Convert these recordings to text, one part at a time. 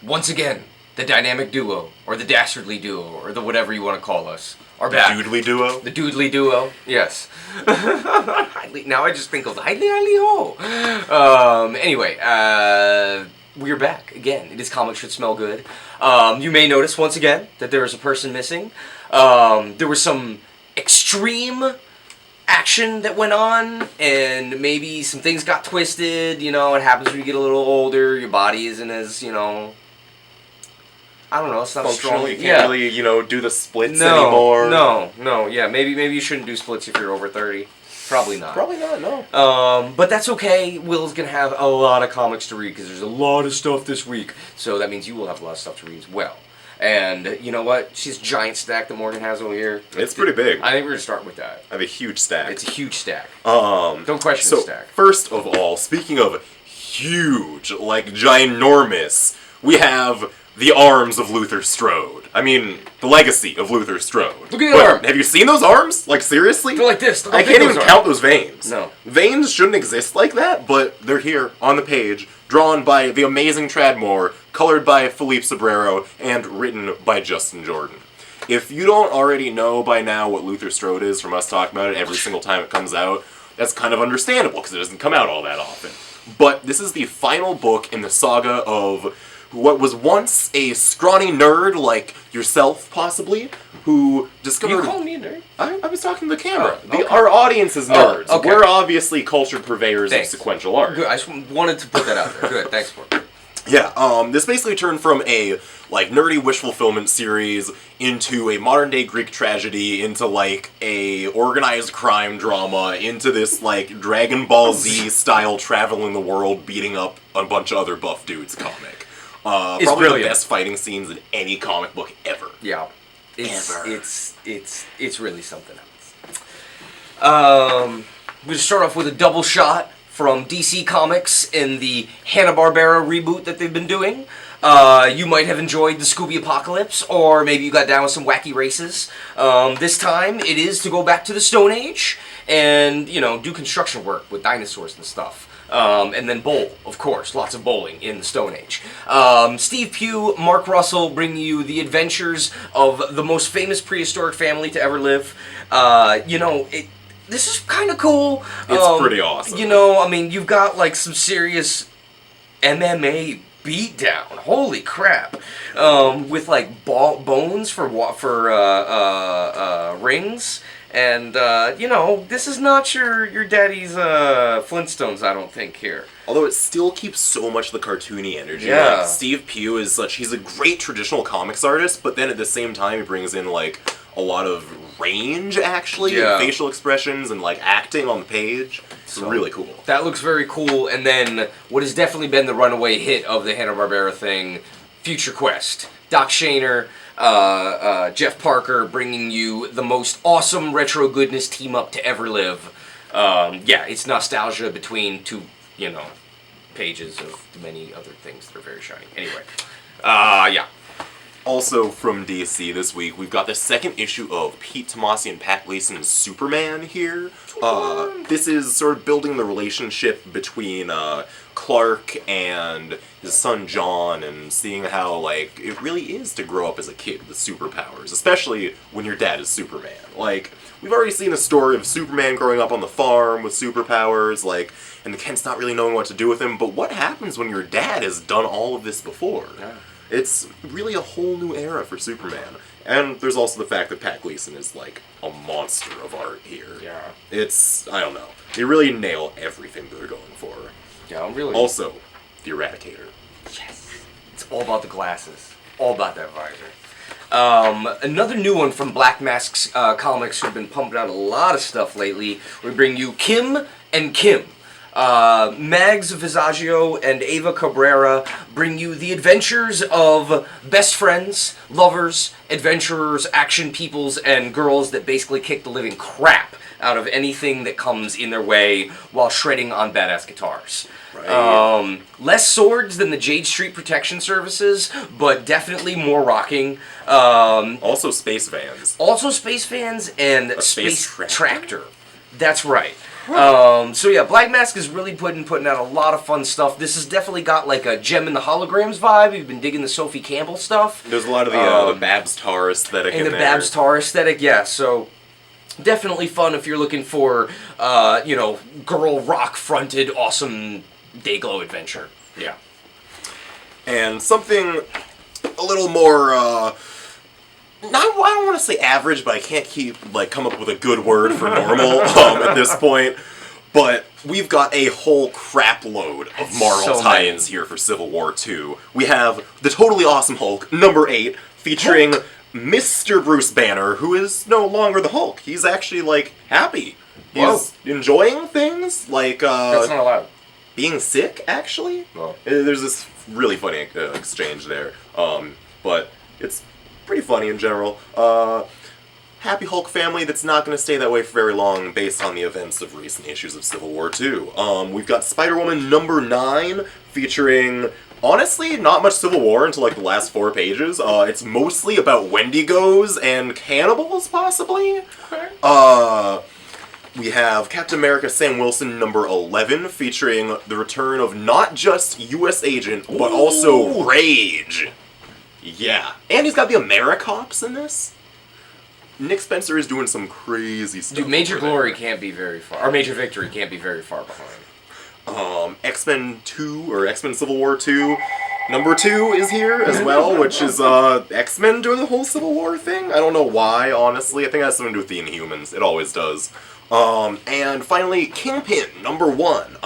once again, the dynamic duo, or the dastardly duo, or the whatever you want to call us, are back. The doodly duo? The doodly duo, yes. Now I just think of Hidely Ho. Anyway, we're back again. It is Comics Should Smell Good. You may notice once again that there is a person missing. There was some extreme action that went on, and maybe some things got twisted. You know, it happens when you get a little older. Your body isn't as, you know, I don't know, it's not strong. You can't really, you know, do the splits anymore. No, yeah, maybe you shouldn't do splits if you're over 30. Probably not. Probably not, no. But that's okay. Will's gonna have a lot of comics to read, because there's a lot of stuff this week. So that means you will have a lot of stuff to read as well. And you know what? She's a giant stack that Morgan has over here. It's pretty big. I think we're gonna start with that. I have a huge stack. It's a huge stack. Don't question the stack. First of all, speaking of huge, like ginormous, we have the arms of Luther Strode. I mean, the legacy of Luther Strode. Look at the arm! Have you seen those arms? Like, seriously? They're like this. I can't even count those veins. No. Veins shouldn't exist like that, but they're here on the page, drawn by the amazing Tradmore, colored by Philippe Sobrero, and written by Justin Jordan. If you don't already know by now what Luther Strode is from us talking about it every single time it comes out, that's kind of understandable, because it doesn't come out all that often. But this is the final book in the saga of what was once a scrawny nerd like yourself, possibly, who discovered... You calling me a nerd? I was talking to the camera. Oh, okay. Our audience is nerds. Oh, okay. We're obviously cultured purveyors of sequential art. Good. I just wanted to put that out there. Good. Thanks for it. Yeah, this basically turned from a, like, nerdy wish fulfillment series into a modern-day Greek tragedy, into, like, a organized crime drama, into this, like, Dragon Ball Z-style traveling the world, beating up a bunch of other buff dudes comic. Probably brilliant. The best fighting scenes in any comic book ever. Yeah. Ever. It's really something else. We're going to start off with a double shot from DC Comics in the Hanna-Barbera reboot that they've been doing. You might have enjoyed the Scooby Apocalypse, or maybe you got down with some wacky races. This time, it is to go back to the Stone Age and, you know, do construction work with dinosaurs and stuff. And then bowl, of course, lots of bowling in the Stone Age. Steve Pugh, Mark Russell bring you the adventures of the most famous prehistoric family to ever live. You know, this is kind of cool. It's pretty awesome. You know, I mean, you've got like some serious MMA beatdown. Holy crap! With like bones for rings. And, you know, this is not your daddy's Flintstones, I don't think, here. Although it still keeps so much of the cartoony energy. Yeah. Like, Steve Pugh is he's a great traditional comics artist, but then at the same time he brings in, like, a lot of range, actually, and facial expressions and, like, acting on the page. It's really cool. That looks very cool. And then, what has definitely been the runaway hit of the Hanna-Barbera thing, Future Quest. Doc Shaner, Jeff Parker bringing you the most awesome retro goodness team up to ever live. Yeah, it's nostalgia between two, you know, pages of many other things that are very shiny. Anyway, yeah. Also from DC this week, we've got the second issue of Pete Tomasi and Pat Gleason's Superman here. This is sort of building the relationship between Clark and his son John, and seeing how, like, it really is to grow up as a kid with superpowers, especially when your dad is Superman. Like, we've already seen a story of Superman growing up on the farm with superpowers, like, and Kent's not really knowing what to do with him, but what happens when your dad has done all of this before? Yeah. It's really a whole new era for Superman. And there's also the fact that Pat Gleason is, like, a monster of art here. Yeah. It's, I don't know. They really nail everything they're going for. Yeah, I'm really... Also, the Eradicator. Yes. It's all about the glasses. All about that visor. Another new one from Black Mask's Comics, who've been pumping out a lot of stuff lately. We bring you Kim and Kim. Mags Visaggio and Ava Cabrera bring you the adventures of best friends, lovers, adventurers, action peoples, and girls that basically kick the living crap out of anything that comes in their way while shredding on badass guitars. Right. Less swords than the Jade Street Protection Services, but definitely more rocking. Also space vans. Also space vans and a space tractor. That's right. So yeah, Black Mask is really putting out a lot of fun stuff. This has definitely got like a Gem and the Holograms vibe. You've been digging the Sophie Campbell stuff. There's a lot of the Babs Tar aesthetic in the there. Babs Tar aesthetic, yeah. So definitely fun if you're looking for, girl rock fronted, awesome Dayglow adventure. Yeah. And something a little more, I don't want to say average, but I can't come up with a good word for normal at this point. But we've got a whole crap load of Marvel tie-ins here for Civil War 2. We have the totally awesome Hulk, number 8, featuring Mr. Bruce Banner, who is no longer the Hulk. He's actually, happy. He's enjoying things, That's not allowed. being sick, actually. Oh. There's this really funny exchange there. But it's pretty funny in general. Happy Hulk family that's not going to stay that way for very long based on the events of recent issues of Civil War 2. We've got Spider-Woman number 9 featuring, honestly, not much Civil War until the last 4 pages. It's mostly about Wendigos and cannibals, possibly. Okay. We have Captain America Sam Wilson number 11 featuring the return of not just U.S. Agent, but also Rage. Yeah. And he's got the AmeriCops in this. Nick Spencer is doing some crazy stuff. Dude, Major Glory can't be very far, or Major Victory can't be very far behind. X-Men 2, or X-Men Civil War 2, number 2 is here as well, which is X-Men doing the whole Civil War thing. I don't know why, honestly. I think it has something to do with the Inhumans. It always does. And finally, Kingpin, number 1.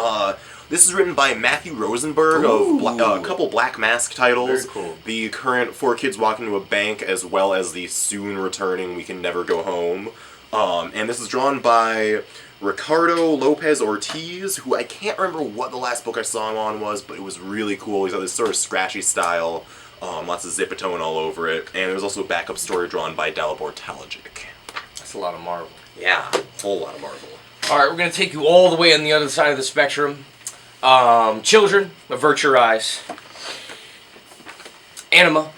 This is written by Matthew Rosenberg of a couple Black Mask titles. Very cool. The current 4 Kids Walk Into a Bank, as well as the soon returning We Can Never Go Home. And this is drawn by Ricardo Lopez Ortiz, who I can't remember what the last book I saw him on was, but it was really cool. He's got this sort of scratchy style, lots of zipatone all over it. And there was also a backup story drawn by Dalibor Talajic. That's a lot of Marvel. Yeah, a whole lot of Marvel. Alright, we're going to take you all the way on the other side of the spectrum. Children, avert your eyes. Anima,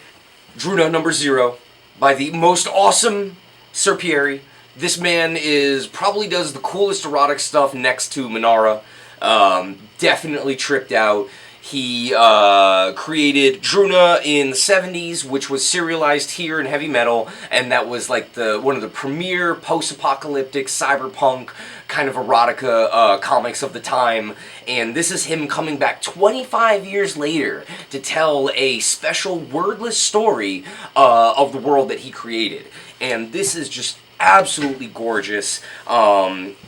Druuna number 0, by the most awesome Serpieri. This man probably does the coolest erotic stuff next to Minara. Definitely tripped out. He created Druuna in the 70s, which was serialized here in Heavy Metal, and that was one of the premier post-apocalyptic cyberpunk kind of erotica comics of the time. And this is him coming back 25 years later to tell a special wordless story of the world that he created. And this is just absolutely gorgeous.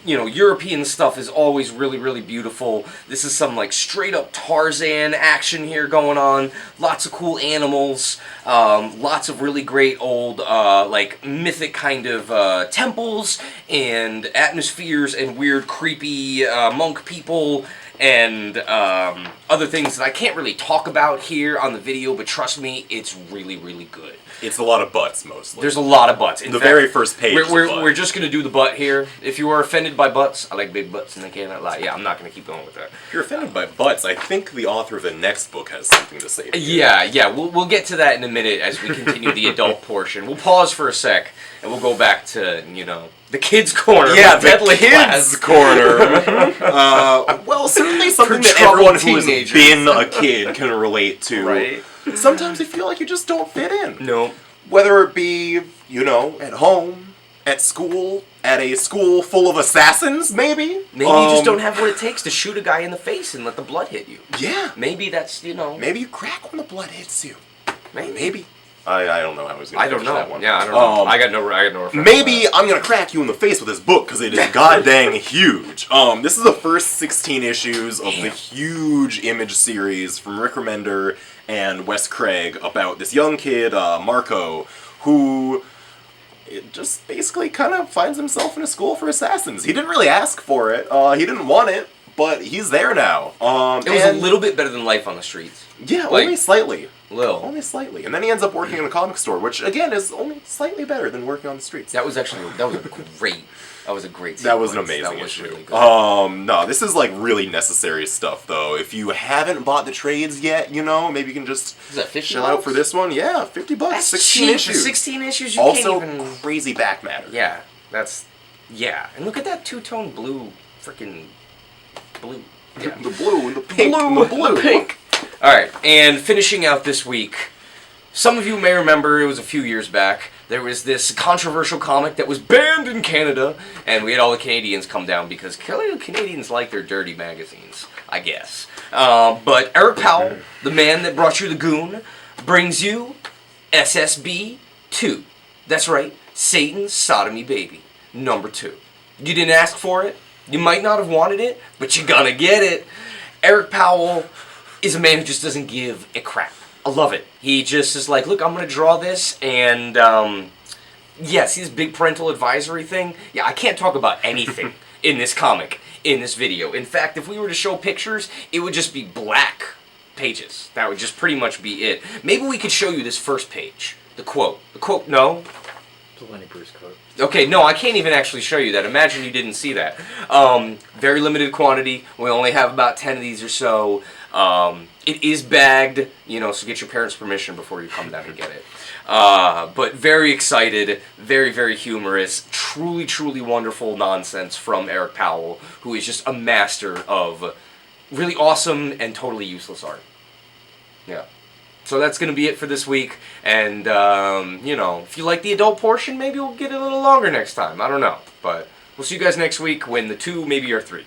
European stuff is always really, really beautiful. This is some straight up Tarzan action here going on. Lots of cool animals. Lots of really great old mythic kind of temples and atmospheres and weird creepy monk people and other things that I can't really talk about here on the video, but trust me, it's really, really good. It's a lot of butts, mostly. There's a lot of butts. In the fact, very first page we're just going to do the butt here. If you are offended by butts, I like big butts and I cannot lie. Yeah, I'm not going to keep going with that. If you're offended by butts, I think the author of the next book has something to say to you. Yeah, we'll get to that in a minute as we continue the adult portion. We'll pause for a sec, and we'll go back to, the kids' corner. Yeah, the kids' corner. Well, certainly something that everyone who has been a kid can relate to. Right. Sometimes you feel like you just don't fit in. No. Whether it be, at home, at school, at a school full of assassins, maybe. Maybe you just don't have what it takes to shoot a guy in the face and let the blood hit you. Yeah. Maybe that's, Maybe you crack when the blood hits you. Maybe. I don't know how I was going to finish that one. Yeah, I don't know. I got no reference. Maybe I'm going to crack you in the face with this book because it is goddamn huge. This is the first 16 issues of the huge Image series from Rick Remender and Wes Craig about this young kid, Marco, who just basically kind of finds himself in a school for assassins. He didn't really ask for it. He didn't want it, but he's there now. It was a little bit better than Life on the Streets. Yeah, only slightly. Little. Only slightly. And then he ends up working in a comic store, which, again, is only slightly better than working on the streets. That was a great sequence. That was an amazing issue. Really good. No, this is, really necessary stuff, though. If you haven't bought the trades yet, maybe you can just chill out for this one. Yeah, $50. That's 16 cheap. issues. For 16 issues, you also, can't even... crazy back matter. Yeah, and look at that two-tone blue freaking blue. The blue and the pink. Blue and the pink. Alright, and finishing out this week, some of you may remember, it was a few years back, there was this controversial comic that was banned in Canada, and we had all the Canadians come down because clearly the Canadians like their dirty magazines, I guess. But Eric Powell, the man that brought you the goon, brings you SSB2. That's right, Satan's Sodomy Baby, number 2. You didn't ask for it, you might not have wanted it, but you're gonna get it. Eric Powell is a man who just doesn't give a crap. I love it. He just is like, look, I'm going to draw this, and, yeah, see this big parental advisory thing? Yeah, I can't talk about anything in this comic, in this video. In fact, if we were to show pictures, it would just be black pages. That would just pretty much be it. Maybe we could show you this first page. The quote. The quote, no? The Lenny Bruce quote. Okay, no, I can't even actually show you that. Imagine you didn't see that. Very limited quantity. We only have about 10 of these or so. It is bagged, you know, so get your parents' permission before you come down and get it. But very excited, very, very humorous, truly, truly wonderful nonsense from Eric Powell, who is just a master of really awesome and totally useless art. Yeah. So that's going to be it for this week, and, you know, if you like the adult portion, maybe we'll get it a little longer next time. I don't know, but we'll see you guys next week when the 2 maybe are 3.